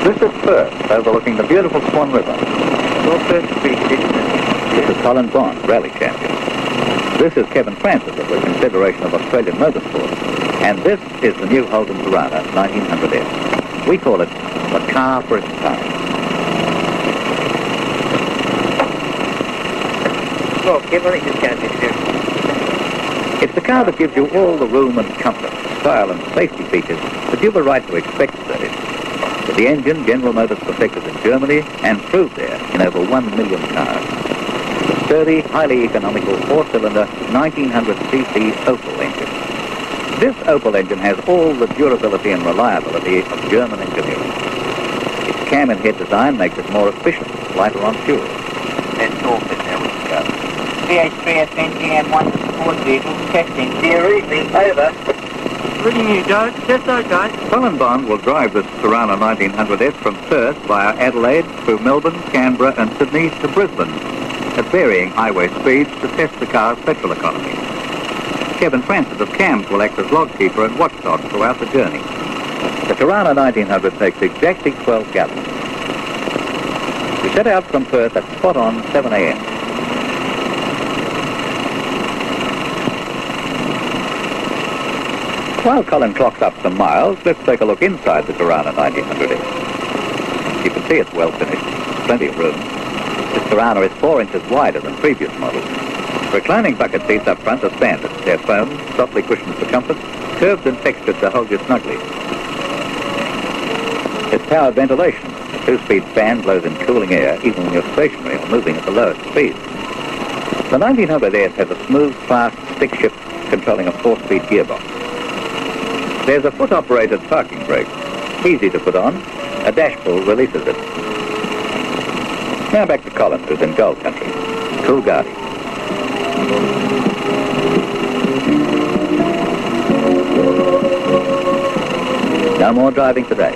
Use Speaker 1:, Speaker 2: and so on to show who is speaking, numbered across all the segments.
Speaker 1: This is Perth, overlooking the beautiful Swan River.
Speaker 2: Your first speed,
Speaker 1: This is Colin Bond, rally champion. This is Kevin Francis of the Confederation of Australian Motorsport. And this is the new Holden Torana 1900S. We call it the car for its time.
Speaker 2: Well, Kevin, I think this car's here.
Speaker 1: It's the car that gives you all the room and comfort, style and safety features that you've a right to expect today. With the engine General Motors perfected in Germany and proved there in over 1 million cars. The sturdy, highly economical 4-cylinder 1900cc Opel engine. This Opel engine has all the durability and reliability of German engineering. Its cam and head design makes it more efficient, lighter on fuel.
Speaker 2: That's all fit there with the car. VH3 FNGM 1 support vehicle testing. Dear evening, over. Ready you go, just okay.
Speaker 1: Colin Bond will drive this Torana 1900S from Perth via Adelaide through Melbourne, Canberra and Sydney to Brisbane at varying highway speeds to test the car's petrol economy. Kevin Francis of CAMS will act as logkeeper and watchdog throughout the journey. The Torana 1900 takes exactly 12 gallons. We set out from Perth at spot on 7 a.m. While Colin clocks up some miles, let's take a look inside the Torana 1900S. You can see it's well finished, plenty of room. This Torana is 4 inches wider than previous models. Reclining bucket seats up front are standard. They're foam, softly cushioned for comfort, curved and textured to hold you snugly. It's powered ventilation. A 2-speed fan blows in cooling air even when you're stationary or moving at the lowest speed. The 1900S has a smooth, fast stick shift controlling a 4-speed gearbox. There's a foot-operated parking brake, easy to put on. A dash pull releases it. Now back to Colin, who's in gold country. Coolgardie. No more driving today.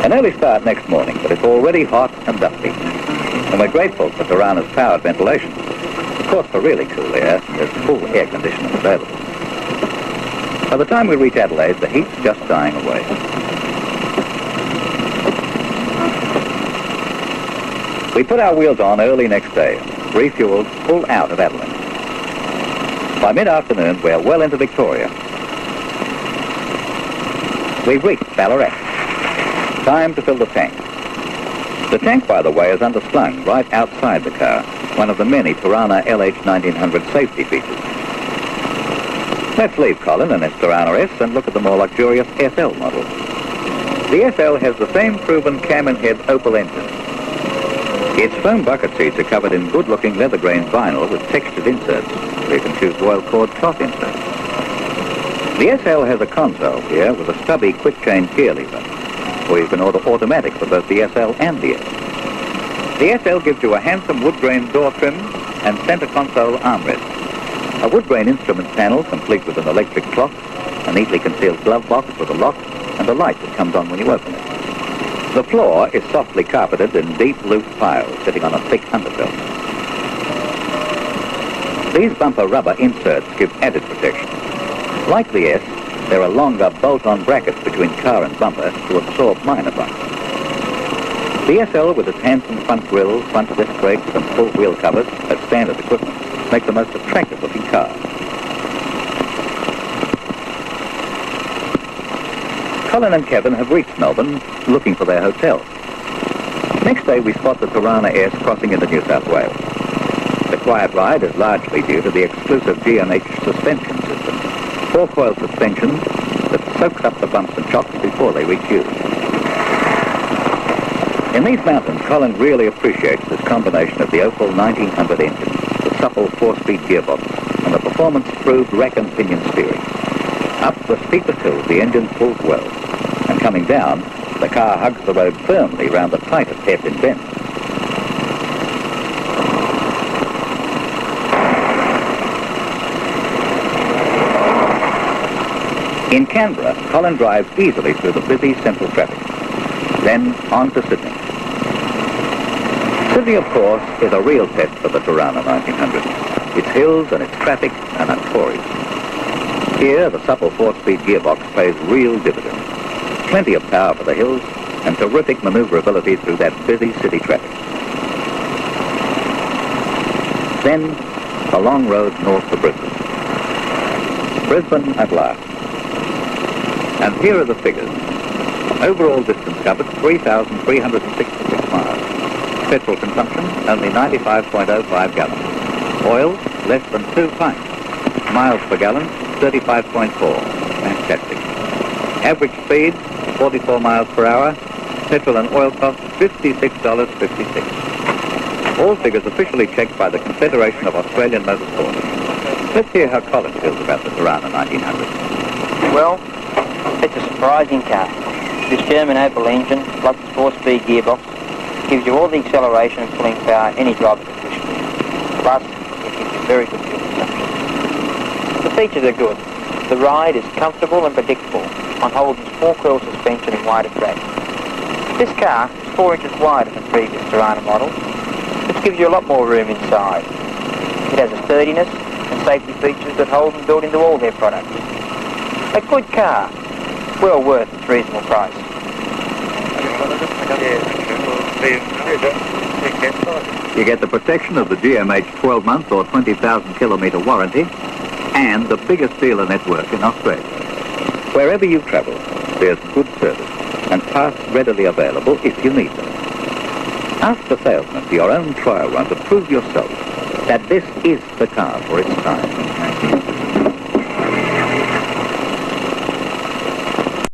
Speaker 1: An early start next morning, but it's already hot and dusty. And we're grateful for Torana's powered ventilation. Of course, for really cool air, there's full air conditioning available. By the time we reach Adelaide, the heat's just dying away. We put our wheels on early next day, refueled, pull out of Adelaide. By mid-afternoon, we're well into Victoria. We've reached Ballarat. Time to fill the tank. The tank, by the way, is underslung right outside the car, one of the many Torana LH 1900 safety features. Let's leave Colin and his Torana S and look at the more luxurious SL model. The SL has the same proven cam and head Opel engine. Its foam bucket seats are covered in good-looking leather-grained vinyl with textured inserts, so you can choose Royal Cord cloth inserts. The SL has a console here with a stubby quick-change gear lever, or you can order automatic for both the SL and the S. The SL gives you a handsome wood-grain door trim and center console armrest. A wood-grain instrument panel complete with an electric clock, a neatly concealed glove box with a lock, and a light that comes on when you open it. The floor is softly carpeted in deep, loose piles sitting on a thick underbelt. These bumper rubber inserts give added protection. Like the S, there are longer bolt-on brackets between car and bumper to absorb minor bumps. The SL, with its handsome front grille, front disc brakes, and full wheel covers as standard equipment, make the most attractive-looking car. Colin and Kevin have reached Melbourne, looking for their hotel. Next day, we spot the Torana S crossing into New South Wales. The quiet ride is largely due to the exclusive G&H suspension system, 4-coil suspension that soaks up the bumps and shocks before they reach you. In these mountains, Colin really appreciates this combination of the Opel 1900 engine, the supple 4-speed gearbox, and the performance-proved rack and pinion steering. Up the steepest hills, the engine pulls well, and coming down, the car hugs the road firmly round the tightest hairpin bends. In Canberra, Colin drives easily through the busy central traffic. Then on to Sydney. Sydney, of course, is a real test for the Torana 1900. Its hills and its traffic are notorious. Here, the supple 4-speed gearbox pays real dividends. Plenty of power for the hills and terrific maneuverability through that busy city traffic. Then, the long road north to Brisbane. Brisbane at last. And here are the figures. Overall distance covered, 3,366 miles. Petrol consumption, only 95.05 gallons. Oil, less than 2 pints. Miles per gallon, 35.4. Fantastic. Average speed, 44 miles per hour. Petrol and oil cost, $56.56. All figures officially checked by the Confederation of Australian Motorsport. Let's hear how Colin feels about the Torana 1900.
Speaker 2: Well, it's a surprising car. This German Opel engine, plus its 4-speed gearbox, gives you all the acceleration and pulling power any driver could wish for. Plus, it gives you very good fuel consumption. The features are good. The ride is comfortable and predictable on Holden's 4-coil suspension and wider track. This car is 4 inches wider than previous Torana models, which gives you a lot more room inside. It has a sturdiness and safety features that Holden built into all their products. A good car, well worth its reasonable price.
Speaker 1: You get the protection of the GMH 12-month or 20,000 kilometre warranty and the biggest dealer network in Australia. Wherever you travel, there's good service and parts readily available if you need them. Ask the salesman for your own trial run to prove yourself that this is the car for its time.